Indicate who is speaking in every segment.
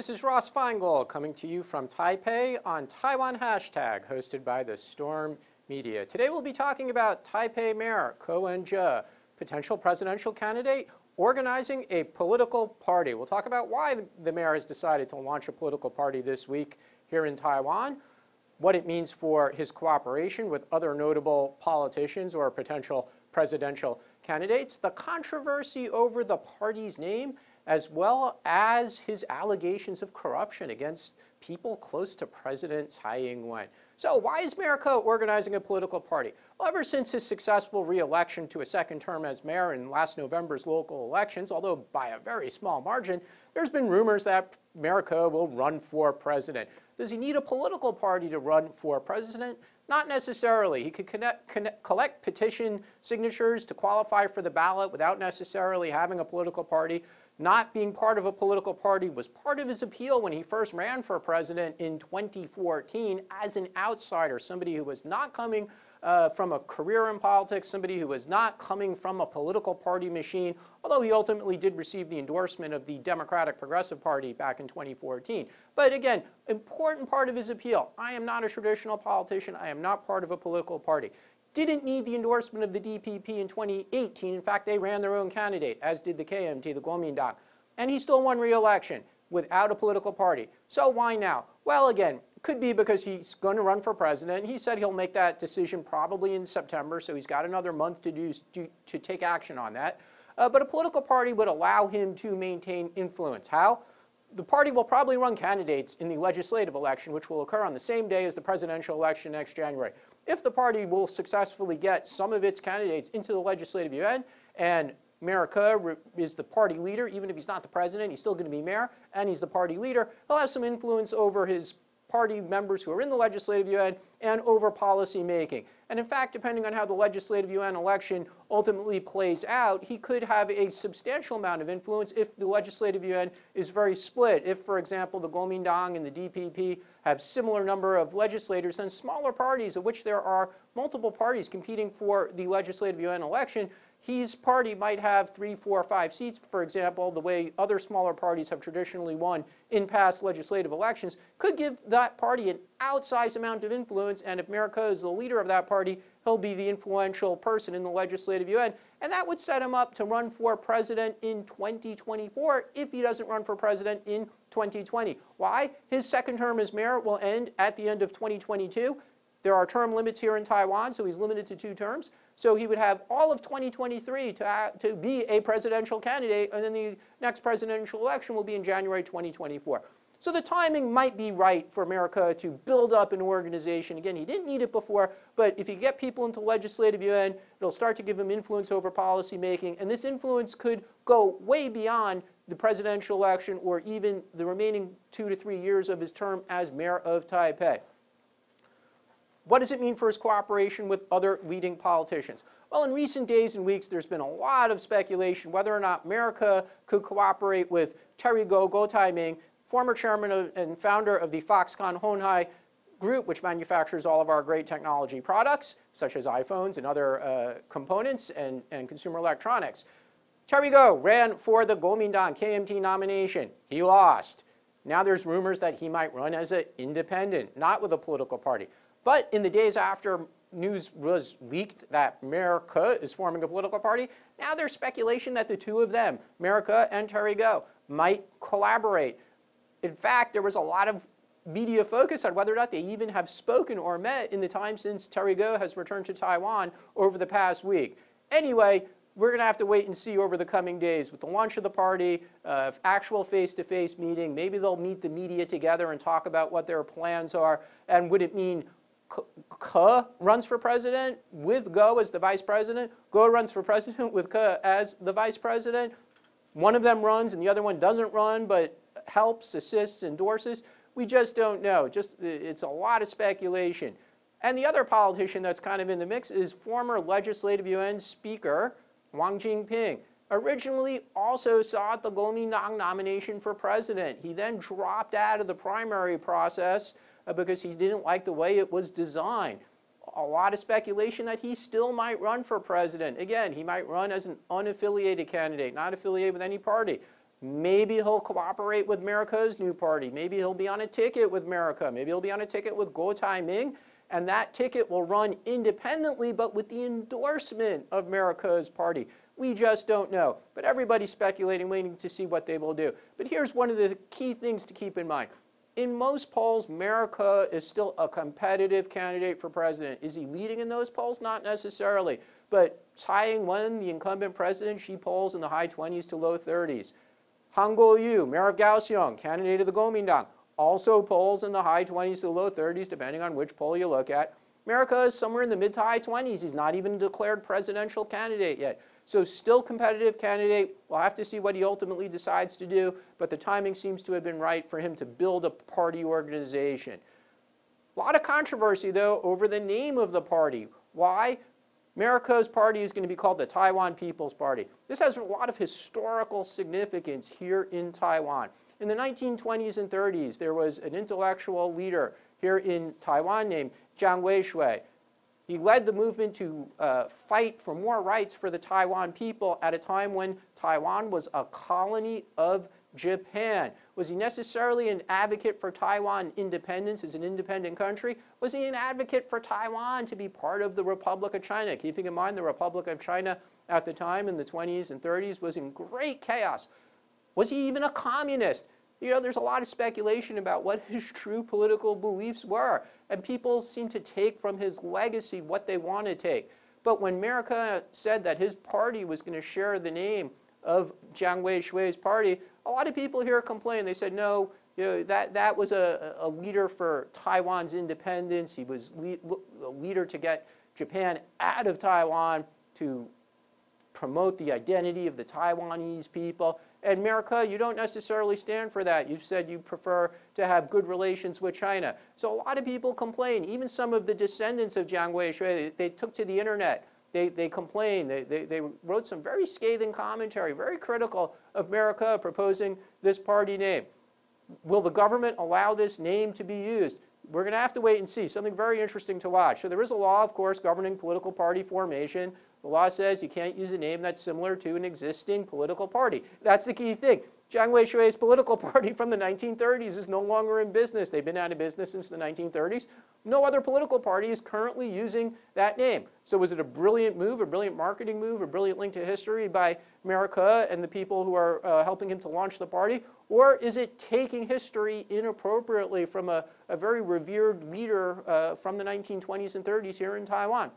Speaker 1: This is Ross Feingold coming to you from Taipei on Taiwan Hashtag, hosted by the Storm Media. Today we'll be talking about Taipei Mayor Wen-je, potential presidential candidate, organizing a political party. We'll talk about why the mayor has decided to launch a political party this week here in Taiwan, what it means for his cooperation with other notable politicians or potential presidential candidates, the controversy over the party's name, as well as his allegations of corruption against people close to President Tsai Ing-wen. So why is Mayor Ko organizing a political party? Well, ever since his successful re-election to a second term as mayor in last November's local elections, although by a very small margin, there's been rumors that Mayor Ko will run for president. Does he need a political party to run for president? Not necessarily. He could collect petition signatures to qualify for the ballot without necessarily having a political party. Not being part of a political party was part of his appeal when he first ran for president in 2014 as an outsider, somebody who was not coming from a career in politics, somebody who was not coming from a political party machine, although he ultimately did receive the endorsement of the Democratic Progressive Party back in 2014. But again, important part of his appeal. I am not a traditional politician. I am not part of a political party. Didn't need the endorsement of the DPP in 2018. In fact, they ran their own candidate, as did the KMT, the Kuomintang. And he still won re-election without a political party. So why now? Well, again, could be because he's going to run for president. He said he'll make that decision probably in September, so he's got another month to take action on that. But a political party would allow him to maintain influence. How? The party will probably run candidates in the legislative election, which will occur on the same day as the presidential election next January. If the party will successfully get some of its candidates into the legislative yuan, and Mayor Ko is the party leader, even if he's not the president, he's still going to be mayor, and he's the party leader, he'll have some influence over his party members who are in the legislative yuan and over policy making. And in fact, depending on how the legislative yuan election ultimately plays out, he could have a substantial amount of influence if the legislative yuan is very split. If, for example, the Kuomintang and the DPP have similar number of legislators, then smaller parties, of which there are multiple parties competing for the legislative yuan election, his party might have 3, 4, 5 seats, for example, the way other smaller parties have traditionally won in past legislative elections, could give that party an outsized amount of influence. And if Mayor Ko is the leader of that party, he'll be the influential person in the legislative yuan. And that would set him up to run for president in 2024 if he doesn't run for president in 2020. Why? His second term as mayor will end at the end of 2022. There are term limits here in Taiwan, so he's limited to 2 terms. So he would have all of 2023 to be a presidential candidate, and then the next presidential election will be in January 2024. So the timing might be right for Mayor Ko to build up an organization. Again, he didn't need it before, but if you get people into legislative yuan, it'll start to give him influence over policy making, and this influence could go way beyond the presidential election or even the remaining 2 to 3 years of his term as mayor of Taipei. What does it mean for his cooperation with other leading politicians? Well, in recent days and weeks, there's been a lot of speculation whether or not Mayor Ko could cooperate with Terry Go Taiming, former chairman and founder of the Foxconn Honhai Group, which manufactures all of our great technology products, such as iPhones and other components and consumer electronics. Terry Go ran for the Kuomintang KMT nomination. He lost. Now there's rumors that he might run as an independent, not with a political party. But in the days after news was leaked that Mayor Ko is forming a political party, now there's speculation that the two of them, Mayor Ko and Terry Go, might collaborate. In fact, there was a lot of media focus on whether or not they even have spoken or met in the time since Terry Go has returned to Taiwan over the past week. Anyway, we're going to have to wait and see over the coming days with the launch of the party, actual face-to-face meeting. Maybe they'll meet the media together and talk about what their plans are. And would it mean Ko runs for president with Go as the vice president? Go runs for president with Ko as the vice president? One of them runs and the other one doesn't run but helps, assists, endorses? We just don't know. It's a lot of speculation. And the other politician that's kind of in the mix is former legislative yuan speaker Wang Jinping. Originally also sought the Kuomintang nomination for president. He then dropped out of the primary process because he didn't like the way it was designed. A lot of speculation that he still might run for president. Again, he might run as an unaffiliated candidate, not affiliated with any party. Maybe he'll cooperate with America's new party. Maybe he'll be on a ticket with America. Maybe he'll be on a ticket with Guo Taiming. And that ticket will run independently, but with the endorsement of America's party. We just don't know. But everybody's speculating, waiting to see what they will do. But here's one of the key things to keep in mind. In most polls, America is still a competitive candidate for president. Is he leading in those polls? Not necessarily. But Tsai Ing-wen, the incumbent president, she polls in the high 20s to low 30s. Han Kuo-yu, mayor of Kaohsiung, candidate of the Kuomintang, also polls in the high 20s to low 30s, depending on which poll you look at. America is somewhere in the mid to high 20s. He's not even a declared presidential candidate yet. So still competitive candidate. We'll have to see what he ultimately decides to do, but the timing seems to have been right for him to build a party organization. A lot of controversy, though, over the name of the party. Why? America's party is going to be called the Taiwan People's Party. This has a lot of historical significance here in Taiwan. In the 1920s and 30s, there was an intellectual leader here in Taiwan named Jiang Weishui. He led the movement to fight for more rights for the Taiwan people at a time when Taiwan was a colony of Japan. Was he necessarily an advocate for Taiwan independence as an independent country? Was he an advocate for Taiwan to be part of the Republic of China? Keeping in mind the Republic of China at the time in the 20s and 30s was in great chaos. Was he even a communist? You know, there's a lot of speculation about what his true political beliefs were, and people seem to take from his legacy what they want to take. But when America said that his party was going to share the name of Jiang Weishui's party, a lot of people here complained. They said, no, you know, that was a leader for Taiwan's independence. He was a leader to get Japan out of Taiwan, to promote the identity of the Taiwanese people. And America, you don't necessarily stand for that. You've said you prefer to have good relations with China. So a lot of people complain. Even some of the descendants of Jiang Weishui, they took to the internet. They complained. They wrote some very scathing commentary, very critical of America proposing this party name. Will the government allow this name to be used? We're going to have to wait and see. Something very interesting to watch. So there is a law, of course, governing political party formation. The law says you can't use a name that's similar to an existing political party. That's the key thing. Jiang Weishui's political party from the 1930s is no longer in business. They've been out of business since the 1930s. No other political party is currently using that name. So was it a brilliant move, a brilliant marketing move, a brilliant link to history by America and the people who are helping him to launch the party? Or is it taking history inappropriately from a very revered leader from the 1920s and 30s here in Taiwan?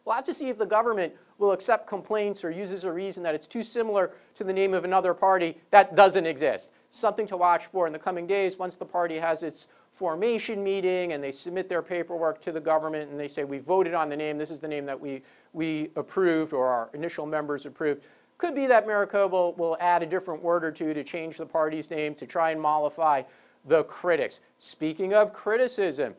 Speaker 1: We'll have to see if the government will accept complaints or uses a reason that it's too similar to the name of another party that doesn't exist. Something to watch for in the coming days once the party has its formation meeting and they submit their paperwork to the government and they say, we voted on the name, this is the name that we approved or our initial members approved. Could be that America will add a different word or two to change the party's name to try and mollify the critics. Speaking of criticism,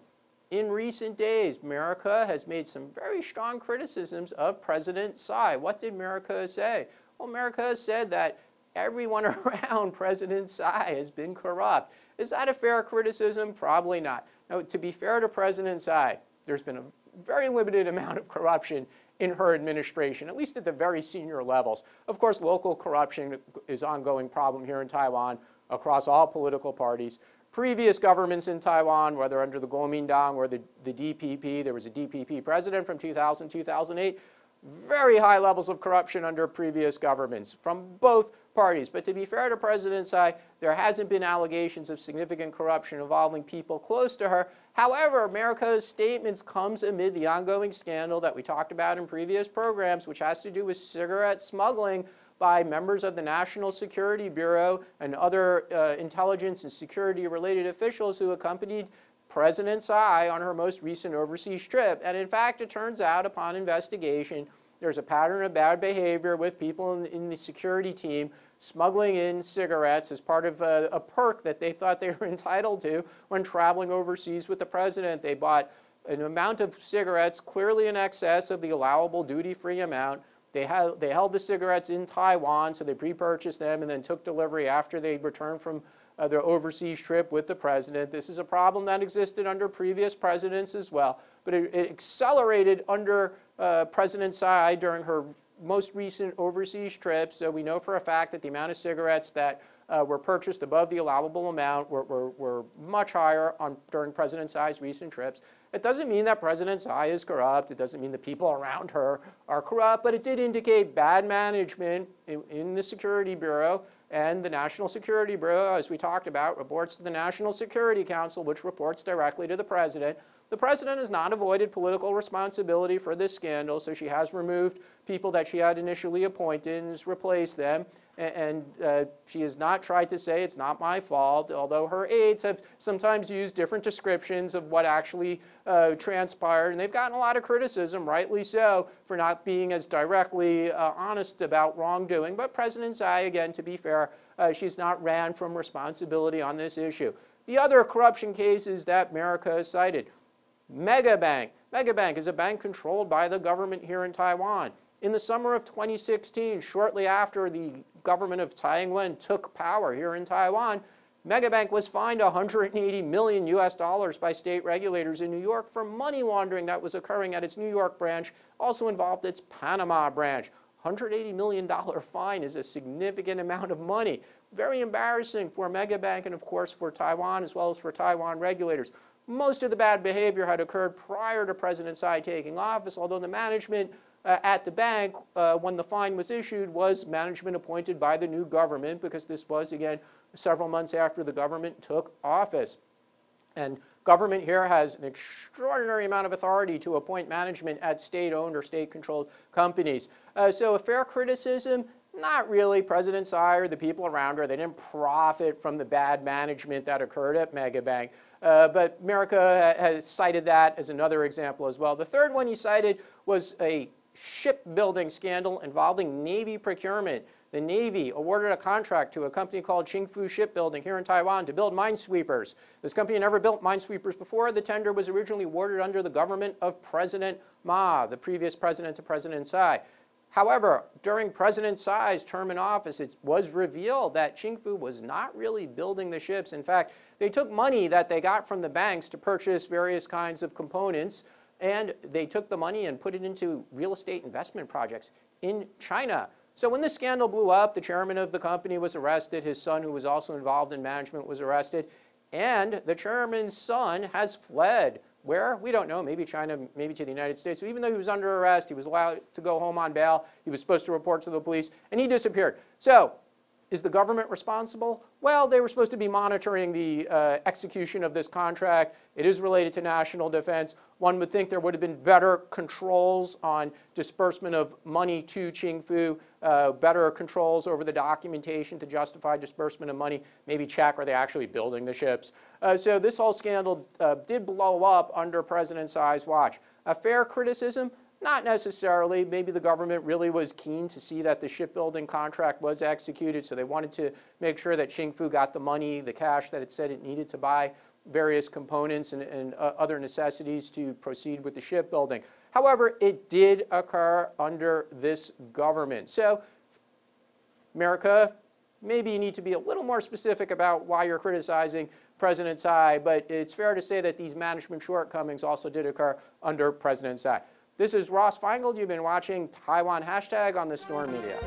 Speaker 1: in recent days, America has made some very strong criticisms of President Tsai. What did America say? Well, America has said that everyone around President Tsai has been corrupt. Is that a fair criticism? Probably not. Now, to be fair to President Tsai, there's been a very limited amount of corruption in her administration, at least at the very senior levels. Of course, local corruption is an ongoing problem here in Taiwan across all political parties. Previous governments in Taiwan, whether under the Kuomintang or the DPP, there was a DPP president from 2000 2008, very high levels of corruption under previous governments from both parties. But to be fair to President Tsai, there hasn't been allegations of significant corruption involving people close to her. However, America's statements comes amid the ongoing scandal that we talked about in previous programs, which has to do with cigarette smuggling by members of the National Security Bureau and other intelligence and security-related officials who accompanied President Tsai on her most recent overseas trip. And in fact, it turns out upon investigation, there's a pattern of bad behavior with people in the security team smuggling in cigarettes as part of a perk that they thought they were entitled to when traveling overseas with the president. They bought an amount of cigarettes clearly in excess of the allowable duty-free amount. They held the cigarettes in Taiwan, so they pre-purchased them and then took delivery after they returned from their overseas trip with the president. This is a problem that existed under previous presidents as well, but it accelerated under President Tsai during her most recent overseas trips, so we know for a fact that the amount of cigarettes that were purchased above the allowable amount were much higher during President Tsai's recent trips. It doesn't mean that President Tsai is corrupt. It doesn't mean the people around her are corrupt, but it did indicate bad management in the Security Bureau. And the National Security Bureau, as we talked about, reports to the National Security Council, which reports directly to the president. The president has not avoided political responsibility for this scandal, so she has removed people that she had initially appointed and has replaced them. And she has not tried to say it's not my fault, although her aides have sometimes used different descriptions of what actually transpired. And they've gotten a lot of criticism, rightly so, for not being as directly honest about wrongdoing. But President Tsai, again, to be fair, she's not ran from responsibility on this issue. The other corruption cases that America has cited: Megabank. Megabank is a bank controlled by the government here in Taiwan. In the summer of 2016, shortly after the government of Tsai Ing-wen took power here in Taiwan, Megabank was fined $180 million by state regulators in New York for money laundering that was occurring at its New York branch, also involved its Panama branch. $180 million fine is a significant amount of money. Very embarrassing for Megabank and, of course, for Taiwan as well as for Taiwan regulators. Most of the bad behavior had occurred prior to President Tsai taking office, although the management at the bank, when the fine was issued, was management appointed by the new government, because this was, again, several months after the government took office. And government here has an extraordinary amount of authority to appoint management at state-owned or state-controlled companies. So a fair criticism? Not really. President Tsai or the people around her, they didn't profit from the bad management that occurred at Megabank. But America has cited that as another example as well. The third one he cited was a shipbuilding scandal involving Navy procurement. The Navy awarded a contract to a company called Qingfu Shipbuilding here in Taiwan to build minesweepers. This company never built minesweepers before. The tender was originally awarded under the government of President Ma, the previous president to President Tsai. However, during President Tsai's term in office, it was revealed that Qingfu was not really building the ships. In fact, they took money that they got from the banks to purchase various kinds of components, and they took the money and put it into real estate investment projects in China. So when this scandal blew up, the chairman of the company was arrested. His son, who was also involved in management, was arrested. And the chairman's son has fled. Where? We don't know. Maybe China, maybe to the United States. So even though he was under arrest, he was allowed to go home on bail. He was supposed to report to the police, and he disappeared. So is the government responsible? Well, they were supposed to be monitoring the execution of this contract. It is related to national defense. One would think there would have been better controls on disbursement of money to Qingfu, better controls over the documentation to justify disbursement of money, maybe check, are they actually building the ships? So this whole scandal did blow up under President Tsai's watch. A fair criticism? Not necessarily. Maybe the government really was keen to see that the shipbuilding contract was executed, so they wanted to make sure that Qingfu got the money, the cash that it said it needed to buy various components and other necessities to proceed with the shipbuilding. However, it did occur under this government. So, America, maybe you need to be a little more specific about why you're criticizing President Tsai, but it's fair to say that these management shortcomings also did occur under President Tsai. This is Ross Feingold. You've been watching Taiwan Hashtag on the Storm Media.